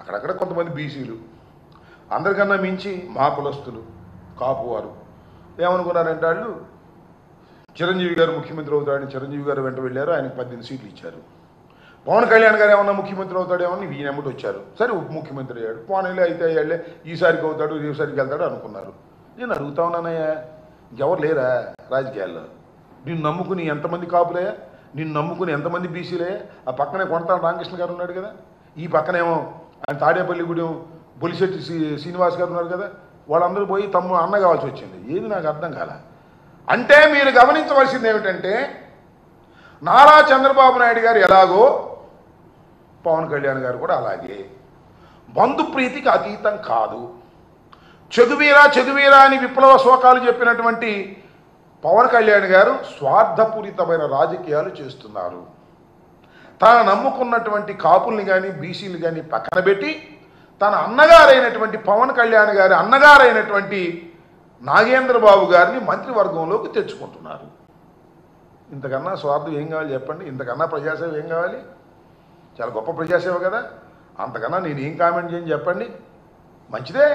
అక్కడక్కడ కొంతమంది బీసీలు, అందరికన్నా మించి మా కులస్తులు, కాపువారు ఏమనుకున్నారంటే వాళ్ళు చిరంజీవి గారు ముఖ్యమంత్రి అవుతాడని చిరంజీవి గారు వెంట వెళ్ళారు. ఆయనకు 18 సీట్లు ఇచ్చారు. పవన్ కళ్యాణ్ గారు ఏమన్నా ముఖ్యమంత్రి అవుతాడేమని ఈయన ఎమ్మటి వచ్చారు. సరే ఉప ముఖ్యమంత్రి అయ్యాడు. పోనీలే అయితే అయ్యాళ్ళే, ఈసారికి అవుతాడు, ఈసారికి వెళ్తాడు అనుకున్నారు. నేను అడుగుతా ఉన్నానయ్యా, ఇంకెవరు లేరా రాజకీయాల్లో? నిన్ను నమ్ముకుని ఎంతమంది కాపులే, నిన్ను నమ్ముకుని ఎంతమంది బీసీలే? ఆ పక్కనే కొంటాం రామకృష్ణ గారు ఉన్నాడు కదా, ఈ పక్కనేమో ఆయన తాడేపల్లిగూడెం బొలిశెట్టి శ్రీనివాస్ గారు ఉన్నారు కదా, వాళ్ళందరూ పోయి అన్న కావాల్సి వచ్చింది. ఏది నాకు అర్థం కాల. అంటే మీరు గమనించవలసింది ఏమిటంటే, నారా చంద్రబాబు నాయుడు గారు ఎలాగో పవన్ కళ్యాణ్ గారు కూడా అలాగే బంధుప్రీతికి అతీతం కాదు. చదువీరా అని విప్లవ శోకాలు చెప్పినటువంటి పవన్ కళ్యాణ్ గారు స్వార్థపూరితమైన రాజకీయాలు చేస్తున్నారు. తన నమ్ముకున్నటువంటి కాపుల్ని కానీ బీసీలు కానీ పక్కన పెట్టి తన అన్నగారైనటువంటి పవన్ కళ్యాణ్ గారి అన్నగారైనటువంటి నాగేంద్రబాబు గారిని మంత్రివర్గంలోకి తెచ్చుకుంటున్నారు. ఇంతకన్నా స్వార్థం ఏం కావాలి చెప్పండి? ఇంతకన్నా ప్రజాసేవ ఏం కావాలి? చాలా గొప్ప ప్రజాసేవ కదా. అంతకన్నా నేను ఏం కామెంట్ చేయని చెప్పండి? మంచిదే.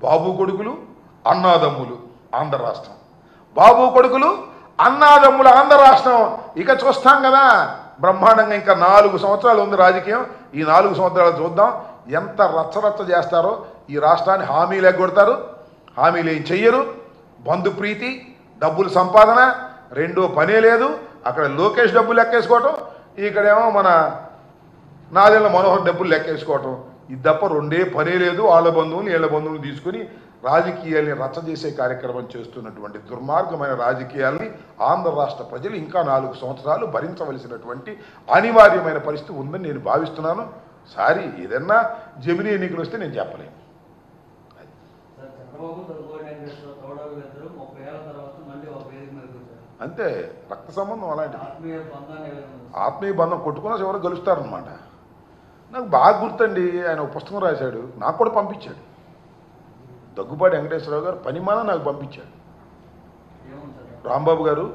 బాబు కొడుకులు అన్నాదమ్ములు ఆంధ్ర రాష్ట్రం, బాబు కొడుకులు అన్నాదమ్ముల ఆంధ్ర రాష్ట్రం. ఇక చూస్తాం కదా బ్రహ్మాండంగా. ఇంకా 4 సంవత్సరాలు ఉంది రాజకీయం. ఈ 4 సంవత్సరాలు చూద్దాం ఎంత రచ్చరచ్చ చేస్తారో. ఈ రాష్ట్రాన్ని హామీలు ఎగ్గొడతారు, హామీలు ఏం చెయ్యరు. బంధుప్రీతి, డబ్బులు సంపాదన రెండో పనే లేదు. అక్కడ లోకేష్ డబ్బులు లెక్కేసుకోవటం, ఇక్కడేమో మన నాదెళ్ల మనోహర్ డబ్బులు లెక్కేసుకోవటం. ఇది తప్ప రెండే పనే లేదు. వాళ్ళ బంధువులు వీళ్ళ బంధువులు తీసుకుని రాజకీయాల్ని రచ్చ చేసే కార్యక్రమం చేస్తున్నటువంటి దుర్మార్గమైన రాజకీయాల్ని ఆంధ్ర రాష్ట్ర ప్రజలు ఇంకా 4 సంవత్సరాలు భరించవలసినటువంటి అనివార్యమైన పరిస్థితి ఉందని నేను భావిస్తున్నాను. సారీ, ఏదన్నా జమినీ ఎన్నికలు వస్తే నేను చెప్పలేను. అంతే, రక్త సంబంధం అలాంటిది. ఆత్మీయ బంధం కొట్టుకున్నా ఎవరు గెలుస్తారనమాట. నాకు బాగా గుర్తండి, ఆయన ఒక పుస్తకం రాశాడు, నాకు కూడా పంపించాడు. దగ్గుపాటి వెంకటేశ్వరరావు గారు పనిమాన నాకు పంపించాడు. రాంబాబు గారు